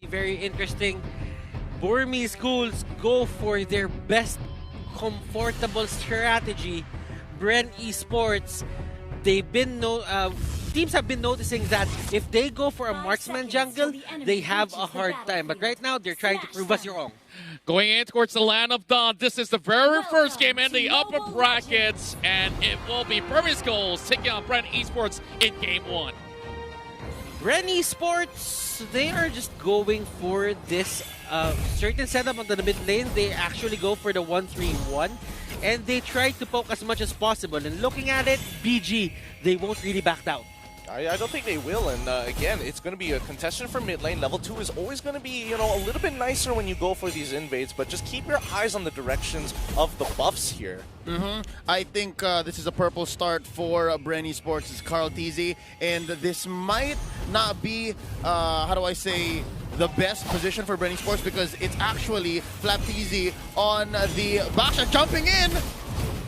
Very interesting. Burmese Ghouls go for their best comfortable strategy. Bren Esports, teams have been noticing that if they go for a marksman jungle, they have a hard time. But right now, they're trying to prove us wrong. Going in towards the Land of Dawn. This is the very first game in the upper brackets, and it will be Burmese Ghouls taking on Bren Esports in Game 1. Bren Esports, they are just going for this certain setup on the mid lane. They actually go for the 1-3-1, and they try to poke as much as possible. And looking at it, BG, they won't really back down. I don't think they will, and again, it's going to be a contestant for mid lane. Level 2 is always going to be, a little bit nicer when you go for these invades, but just keep your eyes on the directions of the buffs here. I think this is a purple start for Bren Esports. It's Carl TZ, and this might not be, the best position for Bren Esports because it's actually Flap TZ on the Basha jumping in.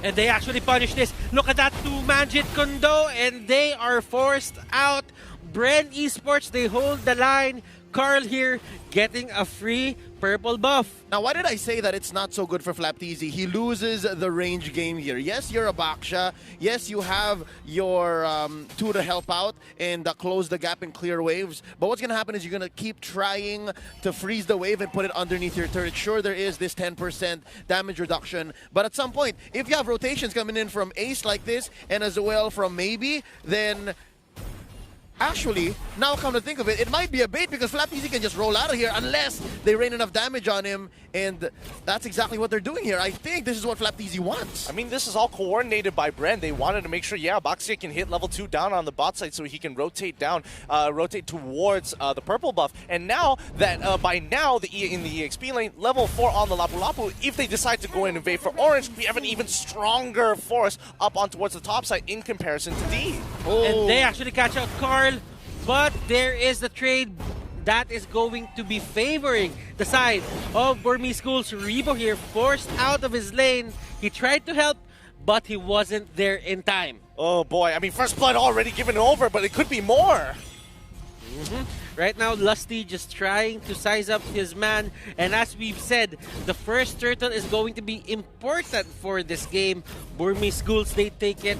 And they actually punish this. Look at that two-man Jit Kundo, and they are forced out. Bren Esports, they hold the line. Carl here getting a free purple buff. Now, why did I say that it's not so good for Flap TZ? He loses the range game here. Yes, you're a Baksha. Yes, you have your 2 to help out and close the gap and clear waves. But what's going to happen is you're going to keep trying to freeze the wave and put it underneath your turret. Sure, there is this 10% damage reduction. But at some point, if you have rotations coming in from Ace like this and as well from Maybe, then actually, now come to think of it, it might be a bait because Flap TZ can just roll out of here unless they rain enough damage on him, and that's exactly what they're doing here. I think this is what Flap TZ wants. I mean, this is all coordinated by Bren. They wanted to make sure, Baxia can hit level 2 down on the bot side so he can rotate down, rotate towards the purple buff. And now that, by now, in the EXP lane, level 4 on the Lapu Lapu, if they decide to go in and invade for orange, we have an even stronger force up on towards the top side in comparison to D. And they actually catch out Carl, but there is the trade that is going to be favoring the side of Burmese Ghouls. Rebo here forced out of his lane. He tried to help, but he wasn't there in time. Oh boy, I mean, first blood already given over, but it could be more. Right now, Lusty just trying to size up his man. And as we've said, the first turtle is going to be important for this game. Burmese Ghouls, they take it.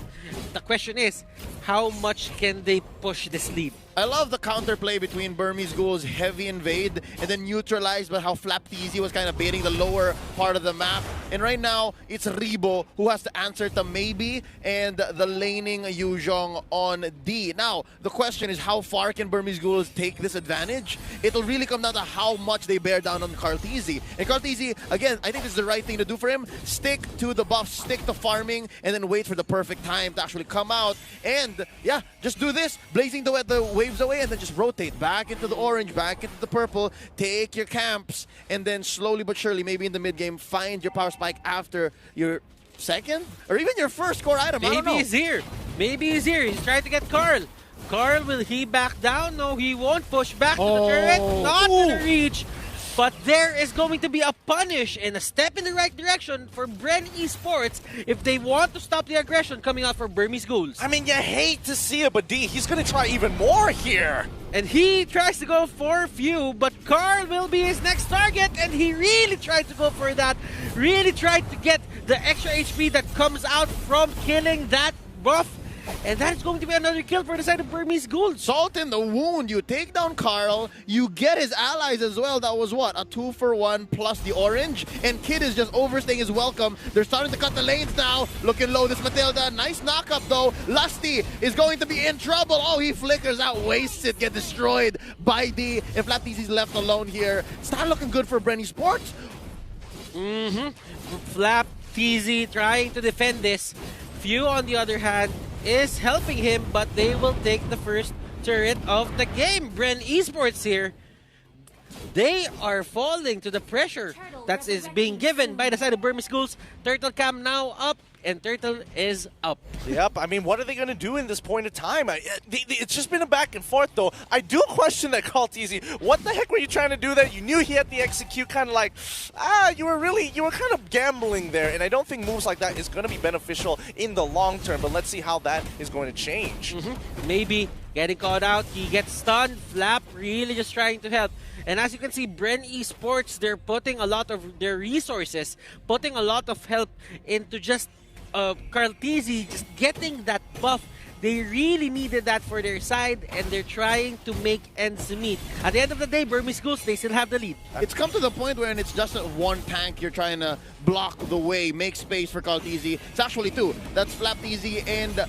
The question is, how much can they push this lead? I love the counterplay between Burmese Ghouls' heavy invade and then neutralized by how Flap TZ was kind of baiting the lower part of the map. And right now, it's Rebo who has to answer to Maybe and the laning Yuzhong on D. Now, the question is how far can Burmese Ghouls take this advantage? It'll really come down to how much they bear down on Carl TZ. And Carl TZ, again, I think this is the right thing to do for him. Stick to the buff, stick to farming, and then wait for the perfect time to actually come out. And yeah, just do this, blazing the waves away, and then just rotate back into the orange, back into the purple, take your camps, and then slowly but surely, maybe in the mid game, find your power spike after your second or even your first core item. I don't know. Maybe he's here. Maybe he's here. He's trying to get Carl. Carl, will he back down? No, he won't push back to the turret. Not to the reach. But there is going to be a punish and a step in the right direction for Bren Esports if they want to stop the aggression coming out for Burmese Ghouls. I mean, you hate to see it, but D, he's going to try even more here. And he tries to go for few, but Carl will be his next target, and he really tried to go for that. Really tried to get the extra HP that comes out from killing that buff. And that's going to be another kill for the side of Burmese Ghouls. Salt in the wound. You take down Carl. You get his allies as well. That was what? A 2-for-1 plus the orange. And Kid is just overstaying his welcome. They're starting to cut the lanes now. Looking low, this Matilda. Nice knock-up though. Lusty is going to be in trouble. Oh, he flickers out, wastes it, get destroyed by D. And Flap TZ is left alone here. It's not looking good for Bren Esports. Flap TZ trying to defend this. Few, on the other hand, is helping him, but they will take the first turret of the game. Bren Esports here, they are falling to the pressure that is being given by the side of Burmese Ghouls. Turtle cam now up, and Turtle is up. Yep, I mean, what are they going to do in this point of time? It's just been a back and forth, though. I do question that Call TZ. What the heck were you trying to do there? You knew he had the execute, kind of like, you were kind of gambling there, and I don't think moves like that is going to be beneficial in the long term, but let's see how that is going to change. Maybe getting caught out. He gets stunned. Flap really just trying to help. And as you can see, Bren Esports, they're putting a lot of their resources, putting a lot of help into just Carltese just getting that buff. They really needed that for their side, and they're trying to make ends meet. At the end of the day, Burmese Ghouls, they still have the lead. It's come to the point where it's just one tank you're trying to block the way, make space for Carltese. It's actually two. That's Flapteasy and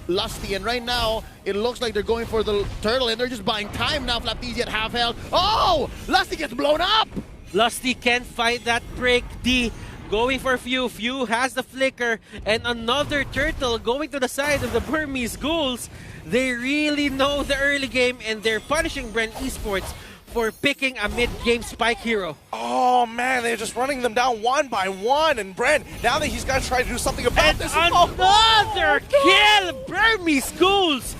Lusty, and right now it looks like they're going for the turtle, and they're just buying time now. Flapteasy at half health. Oh! Lusty gets blown up! Lusty can't fight that break. D going for Few. Few has the flicker, and another turtle going to the side of the Burmese Ghouls. They really know the early game, and they're punishing Bren Esports for picking a mid-game spike hero. Oh man, they're just running them down one by one, and Bren, now that he's got to try to do something about And this. another kill! Burmese Ghouls!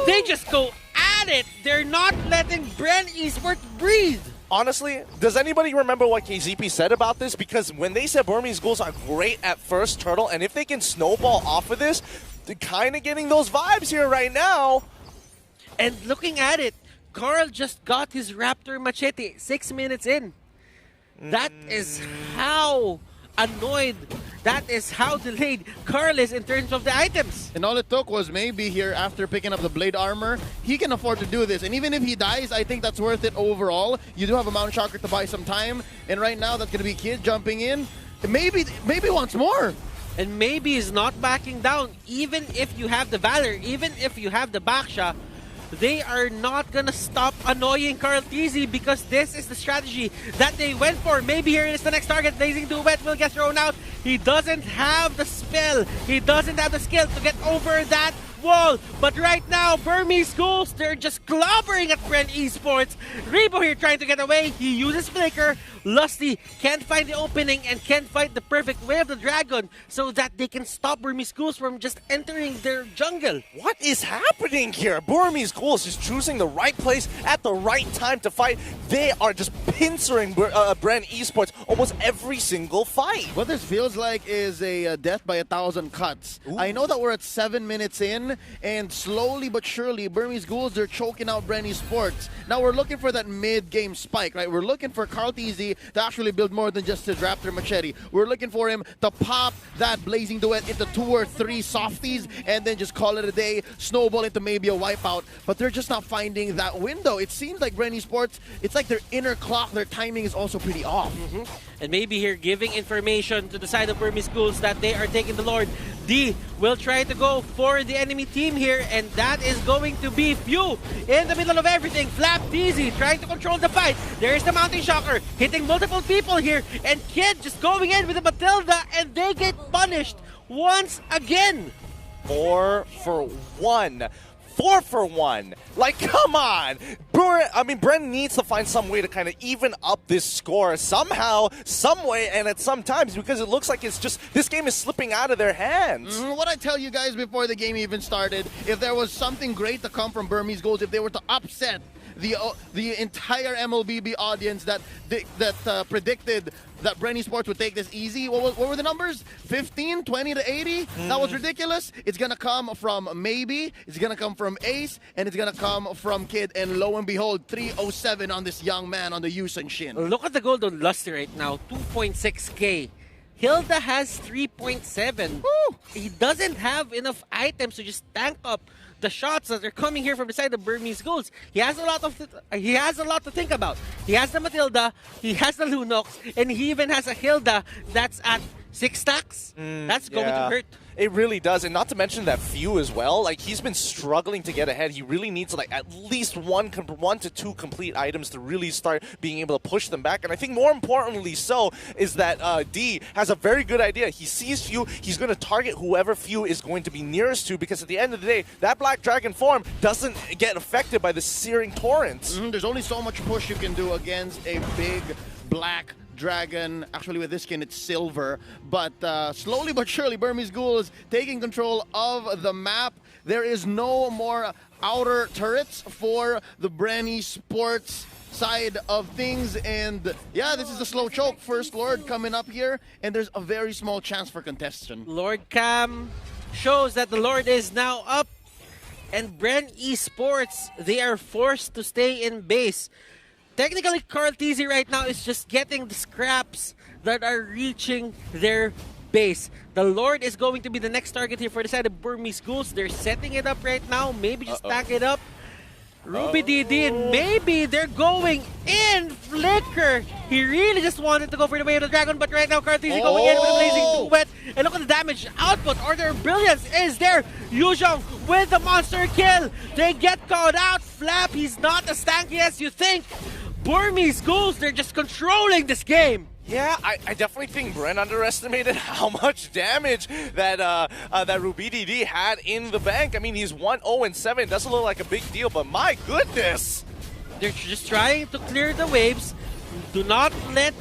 They just go at it. They're not letting Bren Esports breathe. Honestly, does anybody remember what KZP said about this? Because when they said Burmese Ghouls are great at first turtle, and if they can snowball off of this, they're kind of getting those vibes here right now. And looking at it, Carl just got his Raptor Machete 6 minutes in. That is how annoyed, that is how delayed Carl is in terms of the items. And all it took was maybe here after picking up the blade armor, he can afford to do this. And even if he dies, I think that's worth it overall. You do have a Mount Shocker to buy some time. And right now, that's going to be Kid jumping in. Maybe once more. And maybe he's not backing down. Even if you have the Valor, even if you have the Baksha, they are not gonna stop annoying Carltese because this is the strategy that they went for. Maybe here is the next target. Blazing Duet will get thrown out. He doesn't have the spell. He doesn't have the skill to get over that wall. But right now, Burmese Ghouls, they're just clobbering at Bren Esports. Rebo here trying to get away. He uses Flicker. Lusty can't find the opening and can't find the perfect way of the dragon so that they can stop Burmese Ghouls from just entering their jungle. What is happening here? Burmese Ghouls is choosing the right place at the right time to fight. They are just pincering Bren Esports almost every single fight. What this feels like is a death by 1,000 cuts. Ooh. I know that we're at 7 minutes in, and slowly but surely, Burmese Ghouls, they're choking out Bren Esports. Now we're looking for that mid-game spike, right? We're looking for Carltese to actually build more than just his Raptor Machete. We're looking for him to pop that Blazing Duet into 2 or 3 softies and then just call it a day, snowball into maybe a wipeout. But they're just not finding that window. It seems like Bren Esports, it's like their inner clock, their timing is also pretty off. And maybe here giving information to the side of Burmese Ghouls that they are taking the Lord. D will try to go for the enemy team here, and that is going to be Few in the middle of everything. Flapteasy trying to control the fight. There is the Mountain Shocker hitting multiple people here, and Kid just going in with the Matilda, and they get punished once again. 4 for 1. 4 for 1. Like, come on. Bren needs to find some way to kind of even up this score somehow, some way, and at some times, because it looks like it's just, this game is slipping out of their hands. What I tell you guys before the game even started, if there was something great to come from Burmese Ghouls, if they were to upset the entire MLBB audience that predicted that Bren Esports would take this easy. What were the numbers? 15, 20 to 80? That was ridiculous. It's going to come from Maybe, it's going to come from Ace, and it's going to come from Kid. And lo and behold, 307 on this young man on the Yusen Shin. Look at the gold on Lusty right now, 2.6k. Hilda has 3.7. He doesn't have enough items to just tank up the shots that are coming here from the side of Burmese Ghouls. He has a lot to think about. He has the Matilda, he has the Lunox, and he even has a Hilda that's at 6 stacks. That's going to hurt. It really does, and not to mention that Few as well. Like, he's been struggling to get ahead. He really needs like at least 1 to 2 complete items to really start being able to push them back. And I think more importantly so is that D has a very good idea. He sees Few, he's going to target whoever Few is going to be nearest to, because at the end of the day, that Black Dragon form doesn't get affected by the searing torrents. There's only so much push you can do against a big black dragon. Actually, with this skin, it's silver. But slowly but surely, Burmese Ghouls taking control of the map. There is no more outer turrets for the Bren Esports side of things. And yeah, this is a slow choke. First Lord coming up here, and there's a very small chance for contestation. Lord Cam shows that the Lord is now up. And Bren Esports, they are forced to stay in base. Technically, Carl TZ right now is just getting the scraps that are reaching their base. The Lord is going to be the next target here for the side of Burmese Ghouls. They're setting it up right now. Maybe just stack it up. Ruby DD, and maybe they're going in. Flicker. He really just wanted to go for the way of the dragon, but right now Carl TZ going in with a blazing duet. And look at the damage output. Order of Brilliance is there. Yuzhong with the monster kill. They get caught out. Flap, he's not as tanky as you think. Burmese Ghouls, they're just controlling this game. Yeah, I definitely think Bren underestimated how much damage that that Ruby DD had in the bank. I mean, he's 1-0-7. Doesn't look like a big deal, but my goodness. They're just trying to clear the waves. Do not let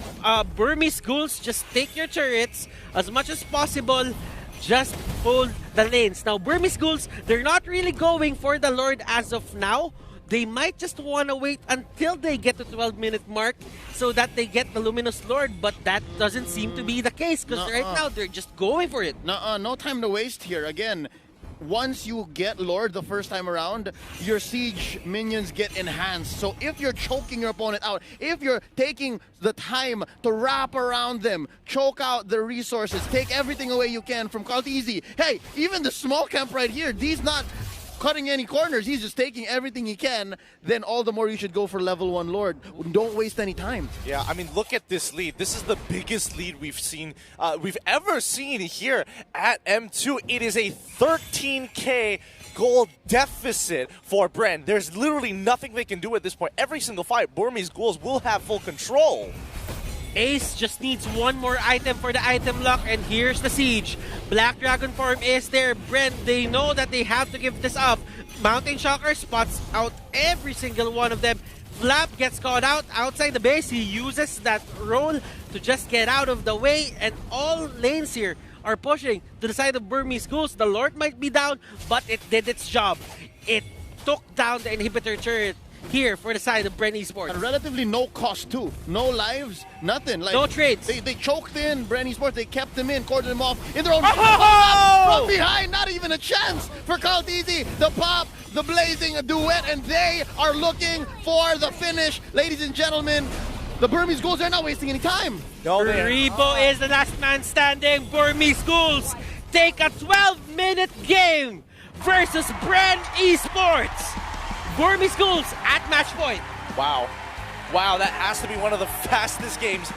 Burmese Ghouls just take your turrets as much as possible. Just hold the lanes. Now, Burmese Ghouls, they're not really going for the Lord as of now. They might just want to wait until they get to 12-minute mark so that they get the Luminous Lord, but that doesn't seem to be the case because right now they're just going for it. No time to waste here. Again, once you get Lord the first time around, your siege minions get enhanced. So if you're choking your opponent out, if you're taking the time to wrap around them, choke out the resources, take everything away you can from Carl TZ. Hey, even the small camp right here, D's not cutting any corners, he's just taking everything he can, then all the more you should go for level 1 Lord. Don't waste any time. Yeah, I mean, look at this lead. This is the biggest lead we've ever seen here at M2. It is a 13K goal deficit for Bren. There's literally nothing they can do at this point. Every single fight, Burmese Ghouls will have full control. Ace just needs one more item for the item lock, and here's the siege. Black Dragon form is there. Bren, they know that they have to give this up. Mountain Shocker spots out every single one of them. Flap gets caught out outside the base. He uses that roll to just get out of the way, and all lanes here are pushing to the side of Burmese Ghouls. The Lord might be down, but it did its job. It took down the inhibitor turret here for the side of Bren Esports. And relatively no cost too. No lives, nothing. Like, no trades. They choked in Bren Esports, they kept them in, cordoned them off in their own from behind, not even a chance for Carl TZ. The pop, the blazing duet, and they are looking for the finish. Ladies and gentlemen, the Burmese Ghouls are not wasting any time. No, Rebo is the last man standing. Burmese Ghouls take a 12-minute game versus Bren Esports. Burmese Ghouls at match point. Wow. Wow, that has to be one of the fastest games